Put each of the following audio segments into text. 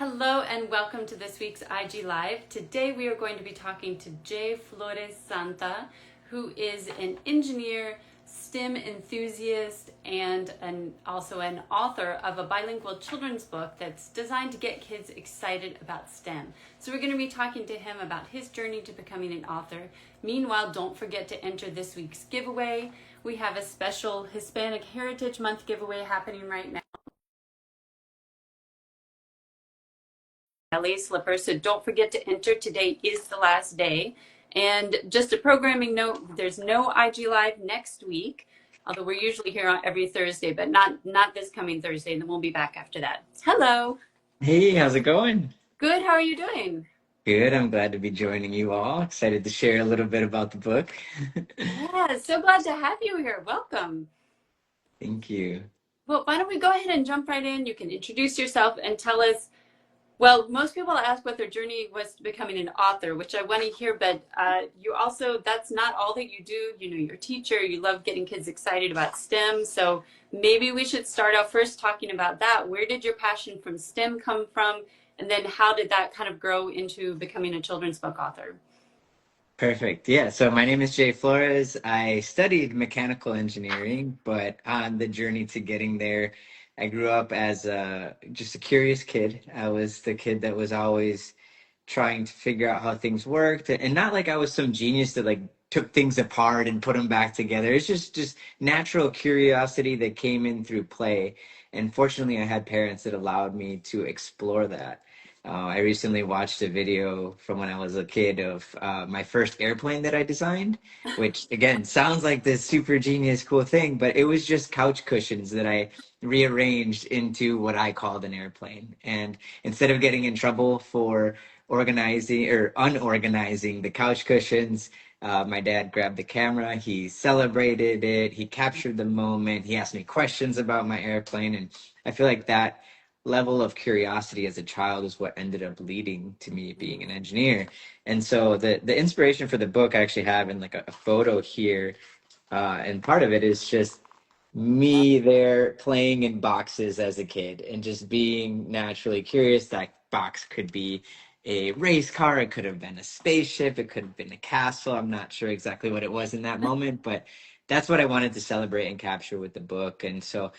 Hello and welcome to this week's IG Live. Today we are going to be talking to Jay Flores Santa, who is an engineer, STEM enthusiast, and also an author of a bilingual children's book that's designed to get kids excited about STEM. So we're going to be talking to him about his journey to becoming an author. Meanwhile, don't forget to enter this week's giveaway. We have a special Hispanic Heritage Month giveaway happening right now. LA slippers, so don't forget to enter. Today is the last day. And just a programming note, there's no IG Live next week, although we're usually here on every Thursday, but not this coming Thursday, and then we'll be back after that. Hello. Hey, how's it going? Good, how are you doing? Good. I'm glad to be joining you all. Excited to share a little bit about the book. Yeah, so glad to have you here. Welcome. Thank you. Well, why don't we go ahead and jump right in? You can introduce yourself and tell us. Well, most people ask what their journey was to becoming an author, which I want to hear, but you also, that's not all that you do. You know, you're a teacher, you love getting kids excited about STEM. So maybe we should start out first talking about that. Where did your passion from STEM come from? And then how did that kind of grow into becoming a children's book author? Perfect. Yeah, so my name is Jay Flores. I studied mechanical engineering, but on the journey to getting there, I grew up as just a curious kid. I was the kid that was always trying to figure out how things worked, and not like I was some genius that like took things apart and put them back together. It's just natural curiosity that came in through play. And fortunately, I had parents that allowed me to explore that. I recently watched a video from when I was a kid of my first airplane that I designed, which again sounds like this super genius cool thing, but it was just couch cushions that I rearranged into what I called an airplane. And instead of getting in trouble for organizing or unorganizing the couch cushions, my dad grabbed the camera, he celebrated it, he captured the moment, he asked me questions about my airplane, and I feel like that level of curiosity as a child is what ended up leading to me being an engineer. And so the inspiration for the book I actually have in like a photo here, and part of it is just me there playing in boxes as a kid and just being naturally curious. That box could be a race car, it could have been a spaceship, it could have been a castle. I'm not sure exactly what it was in that moment, but that's what I wanted to celebrate and capture with the book. And so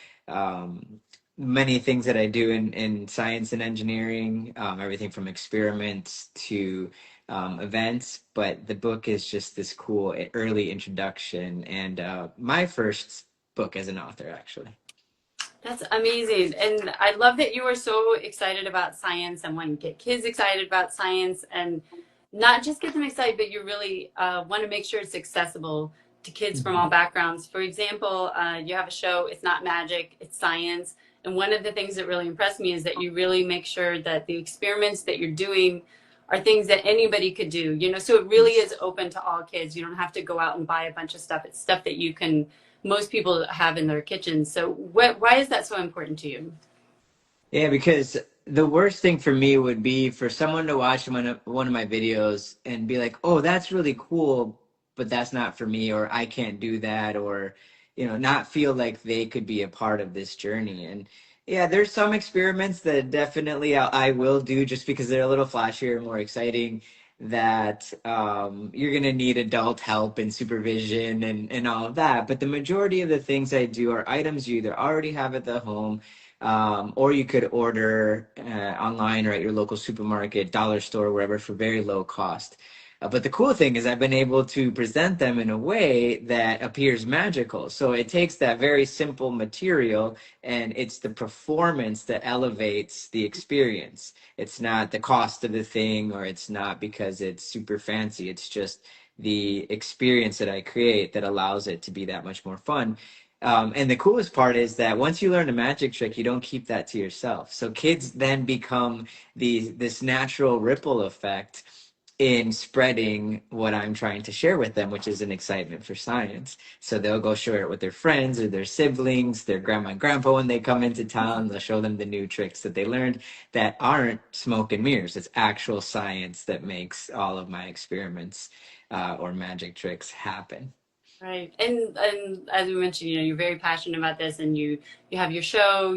many things that I do in science and engineering, everything from experiments to events, but the book is just this cool early introduction and my first book as an author, actually. That's amazing. And I love that you are so excited about science and want to get kids excited about science and not just get them excited, but you really want to make sure it's accessible to kids from all Mhm. backgrounds. For example, you have a show, it's not magic, it's science. And one of the things that really impressed me is that you really make sure that the experiments that you're doing are things that anybody could do, you know, so it really is open to all kids. You don't have to go out and buy a bunch of stuff. It's stuff that you can most people have in their kitchens. So why is that so important to you? Yeah, because the worst thing for me would be for someone to watch one of my videos and be like, "Oh, that's really cool, but that's not for me," or "I can't do that," or not feel like they could be a part of this journey. And yeah, there's some experiments that definitely I will do just because they're a little flashier and more exciting. That you're gonna need adult help and supervision and all of that. But the majority of the things I do are items you either already have at the home, or you could order online or at your local supermarket, dollar store, wherever for very low cost. But the cool thing is I've been able to present them in a way that appears magical. So it takes that very simple material and it's the performance that elevates the experience. It's not the cost of the thing or it's not because it's super fancy. It's just the experience that I create that allows it to be that much more fun. And the coolest part is that once you learn a magic trick, you don't keep that to yourself. So kids then become this natural ripple effect in spreading what I'm trying to share with them, which is an excitement for science. So they'll go share it with their friends or their siblings, their grandma and grandpa when they come into town. They'll show them the new tricks that they learned that aren't smoke and mirrors. It's actual science that makes all of my experiments or magic tricks happen. Right. And as we mentioned, you know, you're very passionate about this and you have your show,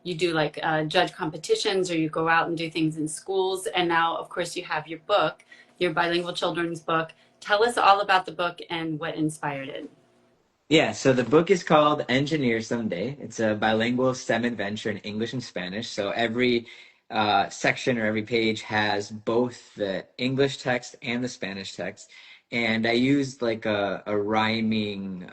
you do like judge competitions or you go out and do things in schools. And now, of course, you have your book, your bilingual children's book. Tell us all about the book and what inspired it. Yeah, so the book is called Engineer Someday. It's a bilingual STEM adventure in English and Spanish. So every section or every page has both the English text and the Spanish text. And I used like a rhyming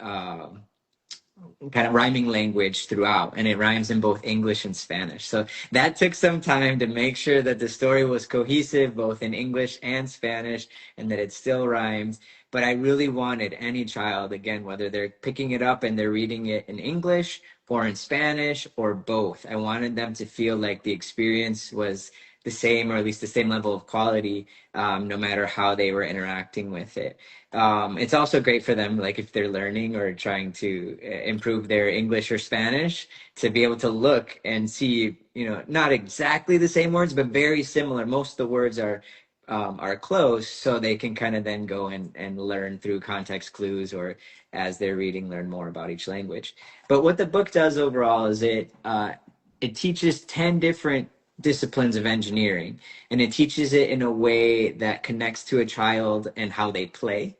kind of rhyming language throughout, and it rhymes in both English and Spanish. So that took some time to make sure that the story was cohesive both in English and Spanish and that it still rhymes. But I really wanted any child, again, whether they're picking it up and they're reading it in English or in Spanish or both, I wanted them to feel like the experience was the same, or at least the same level of quality, no matter how they were interacting with it. It's also great for them, like if they're learning or trying to improve their English or Spanish, to be able to look and see, not exactly the same words, but very similar. Most of the words are close, so they can kind of then go and learn through context clues, or as they're reading, learn more about each language. But what the book does overall is it teaches 10 different disciplines of engineering, and it teaches it in a way that connects to a child and how they play,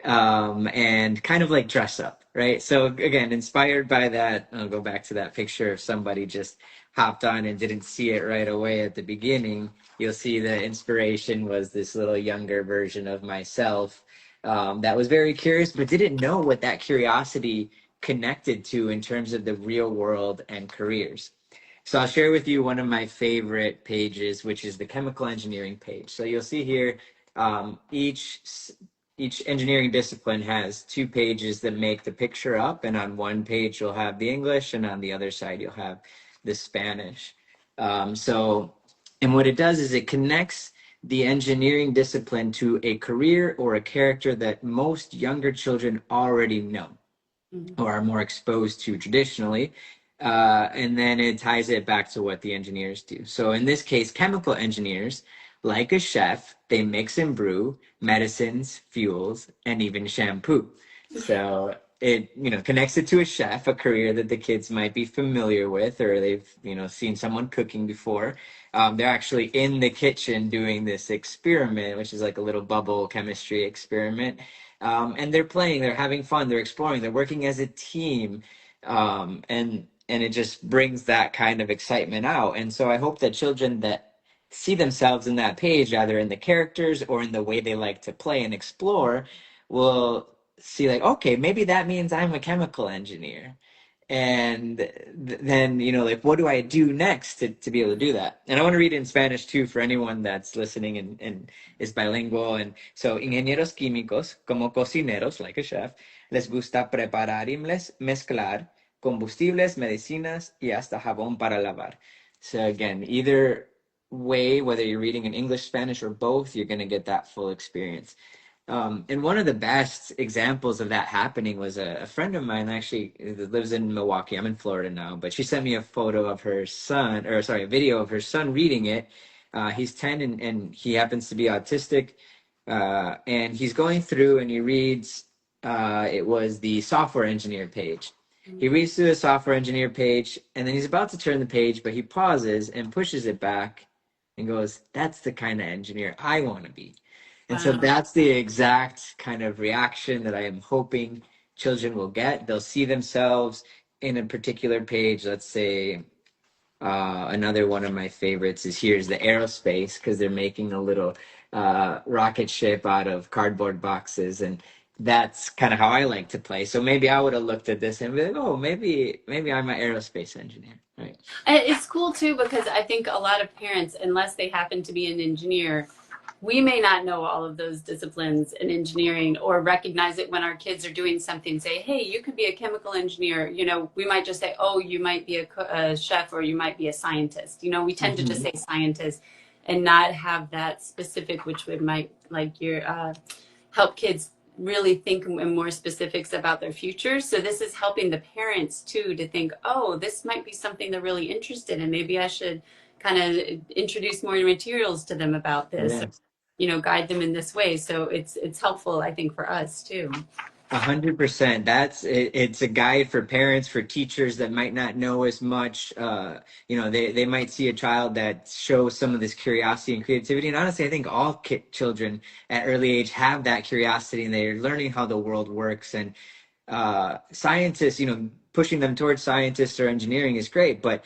and kind of like dress up, right? So again, inspired by that, I'll go back to that picture of somebody just hopped on and didn't see it right away at the beginning. You'll see the inspiration was this little younger version of myself, that was very curious, but didn't know what that curiosity connected to in terms of the real world and careers. So I'll share with you one of my favorite pages, which is the chemical engineering page. So you'll see here, each engineering discipline has two pages that make the picture up, and on one page you'll have the English, and on the other side you'll have the Spanish. And what it does is it connects the engineering discipline to a career or a character that most younger children already know or are more exposed to traditionally. And then it ties it back to what the engineers do. So in this case, chemical engineers, like a chef, they mix and brew medicines, fuels, and even shampoo. So it, connects it to a chef, a career that the kids might be familiar with, or they've, seen someone cooking before. They're actually in the kitchen doing this experiment, which is like a little bubble chemistry experiment. And they're playing, they're having fun, they're exploring, they're working as a team. And it just brings that kind of excitement out. And so I hope that children that see themselves in that page, either in the characters or in the way they like to play and explore, will see like, okay, maybe that means I'm a chemical engineer. And then, like, what do I do next to be able to do that? And I want to read it in Spanish too for anyone that's listening and is bilingual. And so, ingenieros químicos, como cocineros, like a chef, les gusta preparar y mezclar combustibles, medicinas, y hasta jabón para lavar. So again, either way, whether you're reading in English, Spanish, or both, you're going to get that full experience. And one of the best examples of that happening was a friend of mine, actually, that lives in Milwaukee. I'm in Florida now, but she sent me a photo of her son, or sorry, a video of her son reading it. He's 10, and he happens to be autistic. And he's going through and he reads, it was the software engineer page. He reads through the software engineer page, and then he's about to turn the page, but he pauses and pushes it back and goes, "That's the kind of engineer I want to be." And so that's the exact kind of reaction that I am hoping children will get. They'll see themselves in a particular page. Let's say another one of my favorites is here's the aerospace, because they're making a little rocket ship out of cardboard boxes. And that's kind of how I like to play. So maybe I would have looked at this and be like, oh, maybe I'm an aerospace engineer. Right. It's cool too, because I think a lot of parents, unless they happen to be an engineer, we may not know all of those disciplines in engineering or recognize it when our kids are doing something. Say, hey, you could be a chemical engineer. We might just say, oh, you might be a chef, or you might be a scientist. We tend to just say scientist and not have that specific, which might like help kids really think in more specifics about their future. So this is helping the parents too to think, oh, this might be something they're really interested in. Maybe I should kind of introduce more materials to them about this. Yeah. Guide them in this way. So it's helpful, I think, for us too. 100%. That's it, it's a guide for parents, for teachers that might not know as much. They might see a child that shows some of this curiosity and creativity. And honestly, I think all children at early age have that curiosity, and they're learning how the world works. And scientists, pushing them towards scientists or engineering is great, but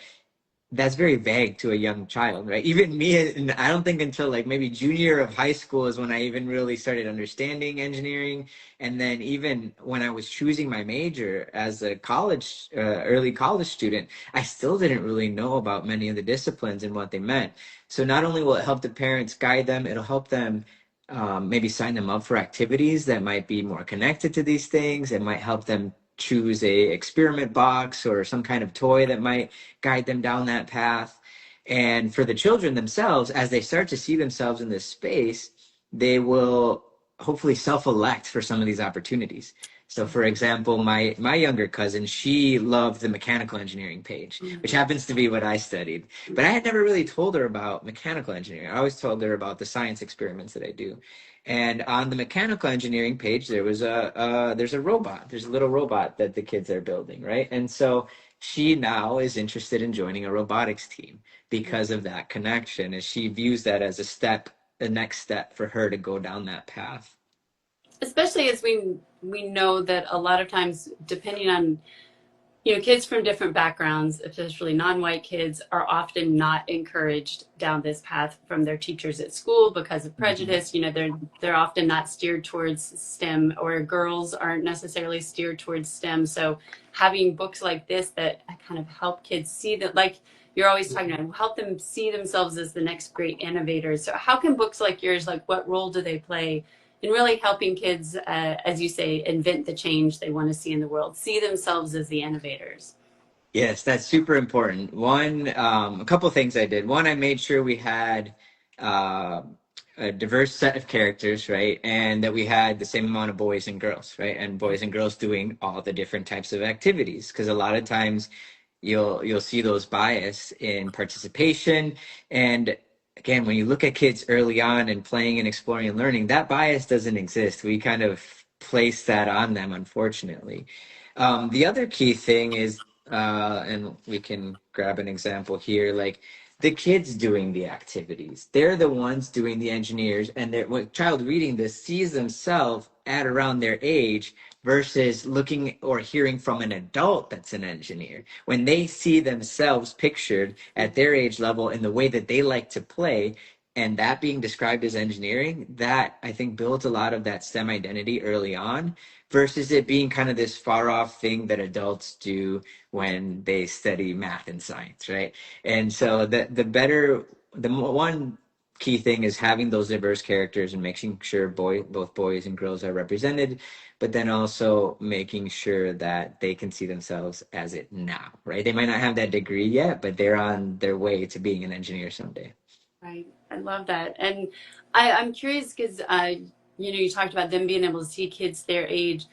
that's very vague to a young child, right? Even me, and I don't think until like maybe junior of high school is when I even really started understanding engineering. And then even when I was choosing my major as a early college student, I still didn't really know about many of the disciplines and what they meant. So not only will it help the parents guide them, it'll help them maybe sign them up for activities that might be more connected to these things. It might help them choose a experiment box or some kind of toy that might guide them down that path. And for the children themselves, as they start to see themselves in this space, they will hopefully self-elect for some of these opportunities. So for example, my younger cousin, she loved the mechanical engineering page, which happens to be what I studied. But I had never really told her about mechanical engineering. I always told her about the science experiments that I do. And on the mechanical engineering page, there's a robot. There's a little robot that the kids are building, right? And so she now is interested in joining a robotics team because of that connection, and she views that as the next step for her to go down that path. Especially as we know that a lot of times, depending on kids from different backgrounds, especially non-white kids, are often not encouraged down this path from their teachers at school because of Mhm. prejudice. They're often not steered towards STEM, or girls aren't necessarily steered towards STEM. So having books like this that kind of help kids see that, like you're always talking about, help them see themselves as the next great innovators. So how can books like yours, like what role do they play in really helping kids, as you say, invent the change they want to see in the world, see themselves as the innovators? Yes, that's super important. A couple things I did. One, I made sure we had uh, a diverse set of characters, right? And that we had the same amount of boys and girls, right? And boys and girls doing all the different types of activities. Because a lot of times you'll see those bias in participation. And again, when you look at kids early on and playing and exploring and learning, that bias doesn't exist. We kind of place that on them, unfortunately. The other key thing is, and we can grab an example here, like the kids doing the activities. They're the ones doing the engineers, and when a child reading this sees themselves at around their age versus looking or hearing from an adult that's an engineer. When they see themselves pictured at their age level in the way that they like to play, and that being described as engineering, that I think builds a lot of that STEM identity early on versus it being kind of this far off thing that adults do when they study math and science, right? And so one key thing is having those diverse characters and making sure both boys and girls are represented, but then also making sure that they can see themselves as it now, right? They might not have that degree yet, but they're on their way to being an engineer someday. Right. I love that. And I'm curious because, you talked about them being able to see kids their age,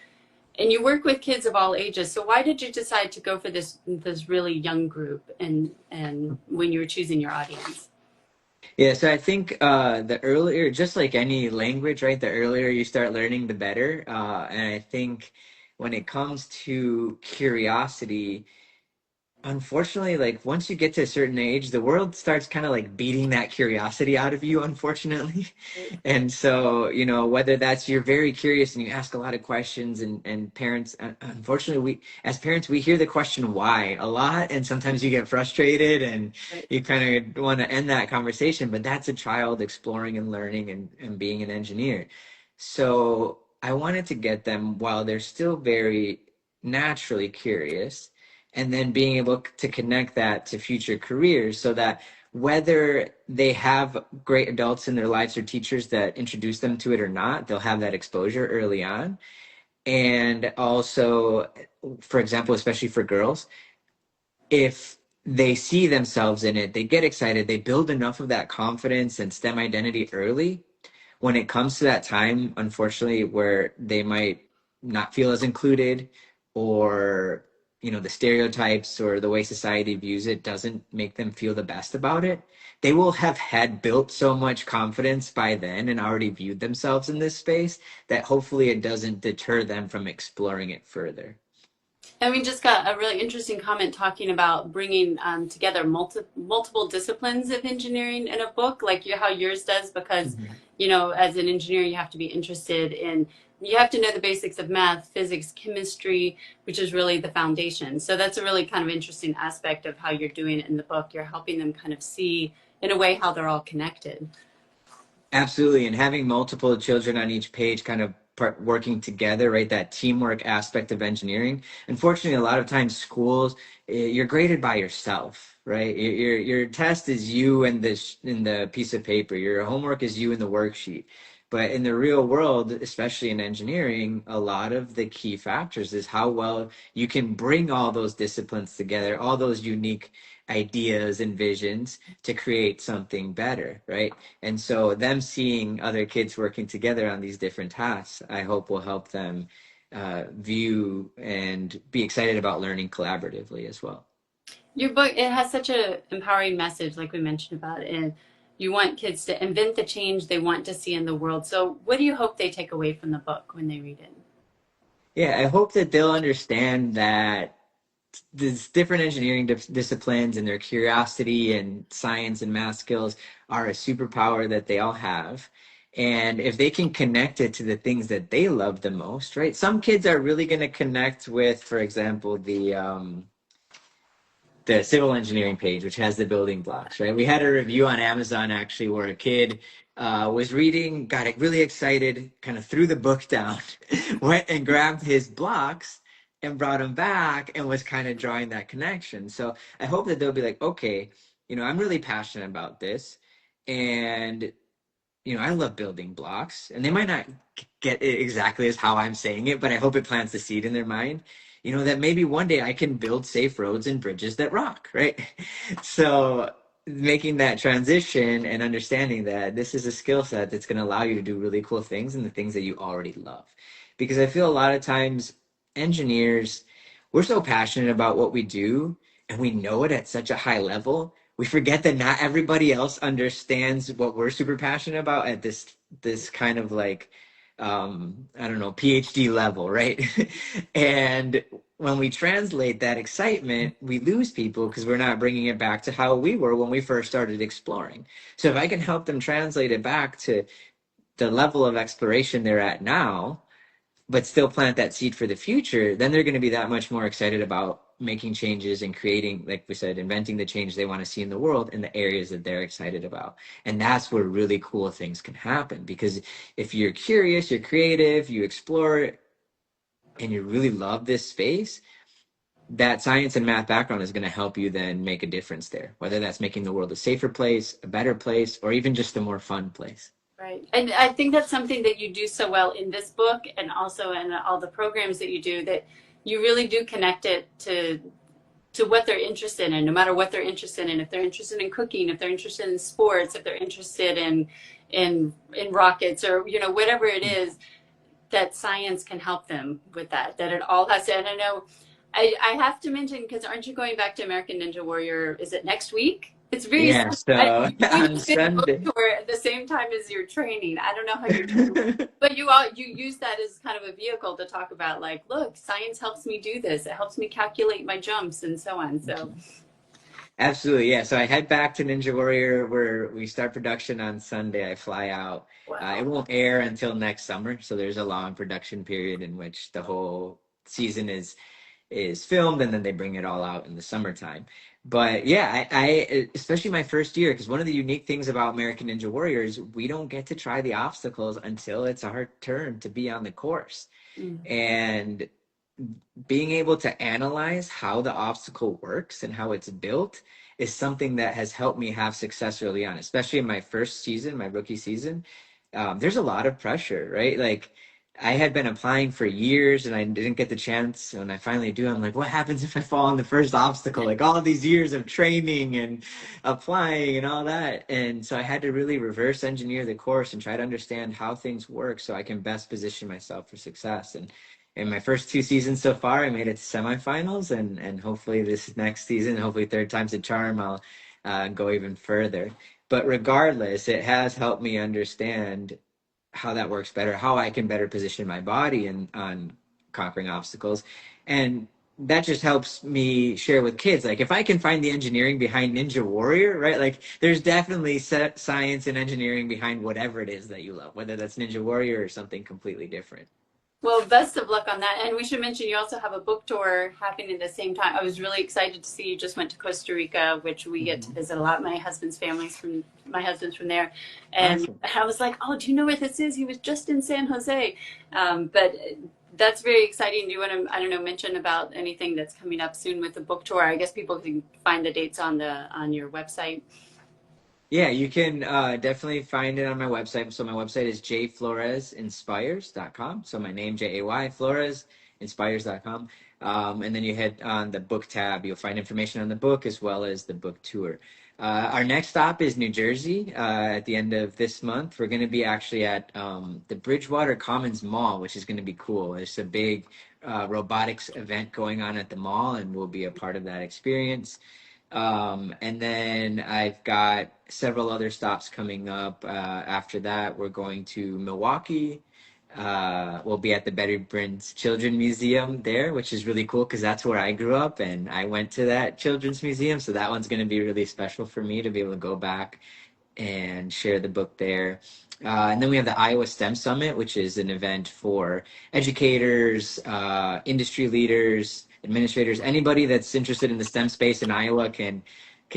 and you work with kids of all ages. So why did you decide to go for this really young group, and when you were choosing your audience? Yeah, so I think the earlier, just like any language, right? The earlier you start learning, the better. And I think when it comes to curiosity, unfortunately, like once you get to a certain age, the world starts kind of like beating that curiosity out of you, unfortunately. And so, whether that's you're very curious and you ask a lot of questions, and parents, unfortunately, as parents, we hear the question why a lot, and sometimes you get frustrated and Right. you kind of want to end that conversation, but that's a child exploring and learning and being an engineer. So I wanted to get them while they're still very naturally curious, and then being able to connect that to future careers so that whether they have great adults in their lives or teachers that introduce them to it or not, they'll have that exposure early on. And also, for example, especially for girls, if they see themselves in it, they get excited, they build enough of that confidence and STEM identity early. When it comes to that time, unfortunately, where they might not feel as included or the stereotypes or the way society views it doesn't make them feel the best about it, they will have had built so much confidence by then and already viewed themselves in this space that hopefully it doesn't deter them from exploring it further. And we just got a really interesting comment talking about bringing together multiple disciplines of engineering in a book, like how yours does, because, Mhm. as an engineer, you have to be interested in, you have to know the basics of math, physics, chemistry, which is really the foundation. So that's a really kind of interesting aspect of how you're doing it in the book. You're helping them kind of see, in a way, how they're all connected. Absolutely. And having multiple children on each page kind of working together, right? That teamwork aspect of engineering. Unfortunately, a lot of times schools, you're graded by yourself, right? Your test is you and this in the piece of paper. Your homework is you in the worksheet. But in the real world, especially in engineering, a lot of the key factors is how well you can bring all those disciplines together, all those unique ideas and visions to create something better, right? And so them seeing other kids working together on these different tasks, I hope will help them view and be excited about learning collaboratively as well. Your book, it has such a empowering message, like we mentioned about it, and you want kids to invent the change they want to see in the world. So what do you hope they take away from the book when they read it? Yeah, I hope that they'll understand that these different engineering disciplines and their curiosity and science and math skills are a superpower that they all have. And if they can connect it to the things that they love the most, right? Some kids are really going to connect with, for example, the civil engineering page, which has the building blocks, right? We had a review on Amazon actually where a kid was reading, got really excited, kind of threw the book down, went and grabbed his blocks and brought them back and was kind of drawing that connection. So I hope that they'll be like, okay, I'm really passionate about this. And I love building blocks, and they might not get it exactly as how I'm saying it, but I hope it plants the seed in their mind, that maybe one day I can build safe roads and bridges that rock, right? So making that transition and understanding that this is a skill set that's going to allow you to do really cool things and the things that you already love. Because I feel a lot of times engineers, we're so passionate about what we do and we know it at such a high level, we forget that not everybody else understands what we're super passionate about at this kind of like I don't know, PhD level, right? And when we translate that excitement, we lose people because we're not bringing it back to how we were when we first started exploring. So if I can help them translate it back to the level of exploration they're at now, but still plant that seed for the future, then they're going to be that much more excited about making changes and creating, like we said, inventing the change they want to see in the world in the areas that they're excited about. And that's where really cool things can happen. Because if you're curious, you're creative, you explore, and you really love this space, that science and math background is going to help you then make a difference there, whether that's making the world a safer place, a better place, or even just a more fun place. Right. And I think that's something that you do so well in this book and also in all the programs that you do, that you really do connect it to what they're interested in, no matter what they're interested in. If they're interested in cooking, if they're interested in sports, if they're interested in rockets, or whatever it is, that science can help them with that. That it all has to. And I know I have to mention, because aren't you going back to American Ninja Warrior? Is it next week? It's very Yeah, soon. so You're doing on the big book Sunday. tour at the same time as your training. I don't know how you're doing, but you use that as kind of a vehicle to talk about, like, look, science helps me do this. It helps me calculate my jumps and so on. So Absolutely, yeah. So I head back to Ninja Warrior where we start production on Sunday. I fly out. It wow. won't air until next summer, so there's a long production period in which the whole season is filmed, and then they bring it all out in the summertime. But yeah, I especially my first year, because one of the unique things about American Ninja Warrior is we don't get to try the obstacles until it's our turn to be on the course. Mm. And being able to analyze how the obstacle works and how it's built is something that has helped me have success early on, especially in my first season, my rookie season. There's a lot of pressure, right? Like I had been applying for years and I didn't get the chance. When I finally do, I'm like, what happens if I fall on the first obstacle? Like all of these years of training and applying and all that. And so I had to really reverse engineer the course and try to understand how things work so I can best position myself for success. And in my first two seasons so far, I made it to semifinals, and hopefully this next season, hopefully third time's a charm, I'll go even further. But regardless, it has helped me understand how that works better, how I can better position my body and on conquering obstacles. And that just helps me share with kids. Like if I can find the engineering behind Ninja Warrior, right? Like there's definitely science and engineering behind whatever it is that you love, whether that's Ninja Warrior or something completely different. Well, best of luck on that. And we should mention you also have a book tour happening at the same time. I was really excited to see you just went to Costa Rica, which we get to Mhm. visit a lot. My husband's from there, and Awesome. I was like, "Oh, do you know where this is?" He was just in San Jose, but that's very exciting. Do you want to, I don't know, mention about anything that's coming up soon with the book tour? I guess people can find the dates on your website. Yeah, you can definitely find it on my website. So my website is jfloresinspires.com. So my name, Jay, Flores, inspires.com. And then you head on the book tab. You'll find information on the book as well as the book tour. Our next stop is New Jersey at the end of this month. We're going to be actually at the Bridgewater Commons Mall, which is going to be cool. It's a big robotics event going on at the mall, and we'll be a part of that experience. And then I've got several other stops coming up. After that, we're going to Milwaukee. We'll be at the Betty Brant's Children's Museum there, which is really cool because that's where I grew up and I went to that children's museum. So that one's going to be really special for me to be able to go back and share the book there. And then we have the Iowa STEM Summit, which is an event for educators, industry leaders, administrators, anybody that's interested in the STEM space in Iowa can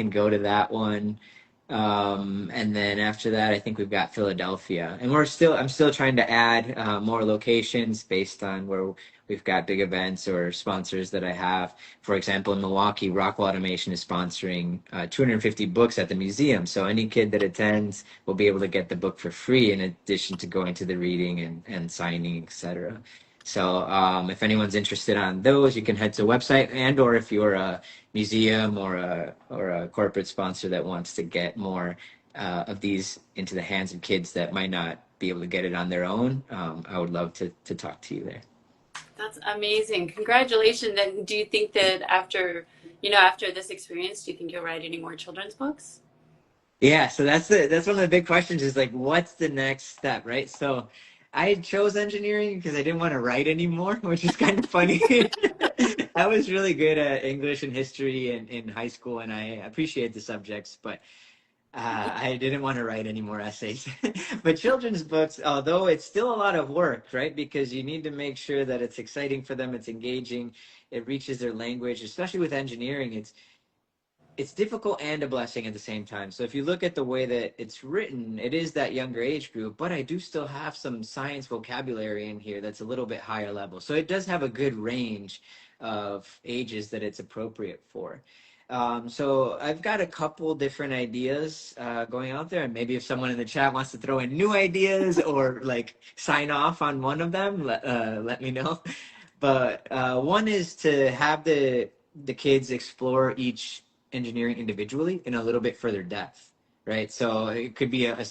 go to that one. And then after that, I think we've got Philadelphia, and I'm still trying to add more locations based on where we've got big events or sponsors that I have. For example, in Milwaukee, Rockwell Automation is sponsoring 250 books at the museum. So any kid that attends will be able to get the book for free in addition to going to the reading and signing, etc. So if anyone's interested on those, you can head to the website, and or if you're a museum or a corporate sponsor that wants to get more of these into the hands of kids that might not be able to get it on their own, I would love to talk to you there. That's amazing. Congratulations. And do you think that after this experience, do you think you'll write any more children's books? Yeah, so that's one of the big questions is like, what's the next step, right? So I chose engineering because I didn't want to write anymore, which is kind of funny. I was really good at English and history in high school, and I appreciate the subjects, but I didn't want to write any more essays. But children's books, although it's still a lot of work, right? Because you need to make sure that it's exciting for them, it's engaging, it reaches their language, especially with engineering, it's difficult and a blessing at the same time. So if you look at the way that it's written, it is that younger age group, but I do still have some science vocabulary in here that's a little bit higher level. So it does have a good range of ages that it's appropriate for. So I've got a couple different ideas going out there, and maybe if someone in the chat wants to throw in new ideas or like sign off on one of them, let me know. But one is to have the kids explore each engineering individually in a little bit further depth, right? So it could be a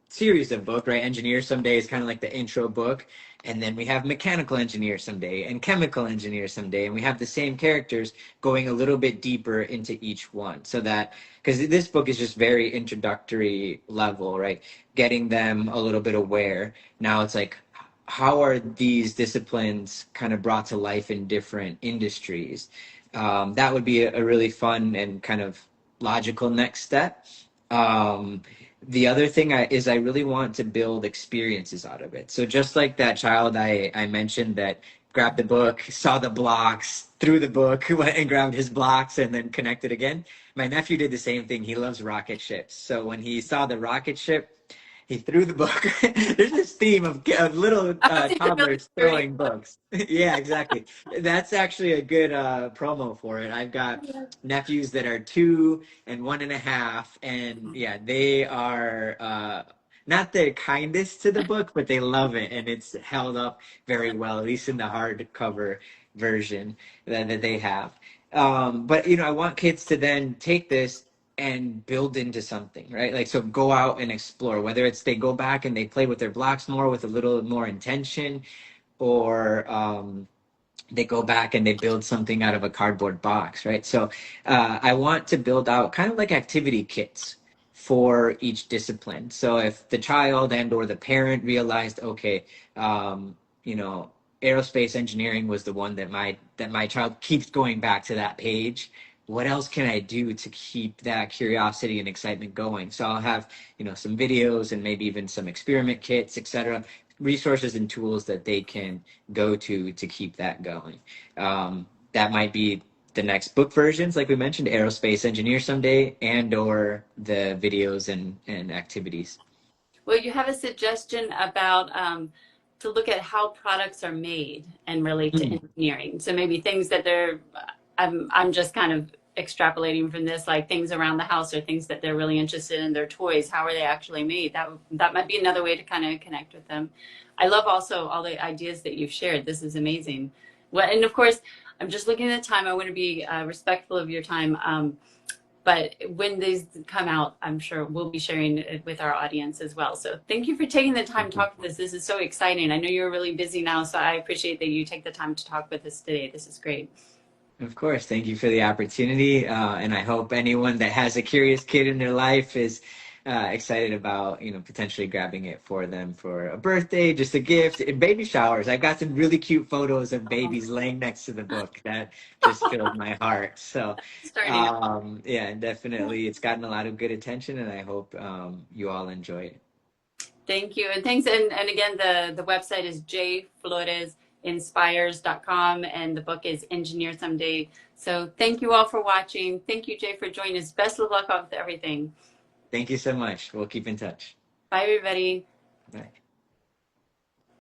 series of book, right? Engineer someday is kind of like the intro book, and then we have mechanical engineer someday and chemical engineer someday, and we have the same characters going a little bit deeper into each one, so that because this book is just very introductory level, right? Getting them a little bit aware. Now it's like, how are these disciplines kind of brought to life in different industries? That would be a really fun and kind of logical next step. The other thing is I really want to build experiences out of it. So just like that child I mentioned that grabbed the book, saw the blocks, threw the book, went and grabbed his blocks, and then connected again. My nephew did the same thing. He loves rocket ships. So when he saw the rocket ship, he threw the book. There's this theme of little I think you're really toddlers dirty. throwing books. Yeah, exactly. That's actually a good promo for it. I've got nephews that are 2 and 1.5, and yeah, they are not the kindest to the book, but they love it, and it's held up very well, at least in the hardcover version that they have. But I want kids to then take this and build into something, right? Like, so go out and explore, whether it's they go back and they play with their blocks more with a little more intention, or they go back and they build something out of a cardboard box, right? So I want to build out kind of like activity kits for each discipline. So if the child and or the parent realized, okay, you know, aerospace engineering was the one that my child keeps going back to that page. What else can I do to keep that curiosity and excitement going? So I'll have, you know, some videos and maybe even some experiment kits, etc., resources and tools that they can go to keep that going. That might be the next book versions, like we mentioned, Aerospace Engineer someday, and or the videos and activities. Well, you have a suggestion about to look at how products are made and relate to Mm. engineering. So maybe things that they're, I'm just kind of extrapolating from this, like things around the house or things that they're really interested in, their toys. How are they actually made? That might be another way to kind of connect with them. I love also all the ideas that you've shared. This is amazing. Well, and of course, I'm just looking at the time. I want to be respectful of your time. But when these come out, I'm sure we'll be sharing it with our audience as well. So thank you for taking the time Thank to you. talk with us. This is so exciting. I know you're really busy now, so I appreciate that you take the time to talk with us today. This is great. Of course, thank you for the opportunity, and I hope anyone that has a curious kid in their life is excited about, you know, potentially grabbing it for them for a birthday, just a gift, and baby showers. I've got some really cute photos of Oh, babies laying next to the book that just filled my heart. So, starting. yeah, definitely, it's gotten a lot of good attention, and I hope you all enjoy it. Thank you. And thanks. And again, the website is jfloresinspires.com and the book is Engineer Someday. So thank you all for watching. Thank you, Jay, for joining us. Best of luck with everything. Thank you so much. We'll keep in touch. Bye, everybody. Bye.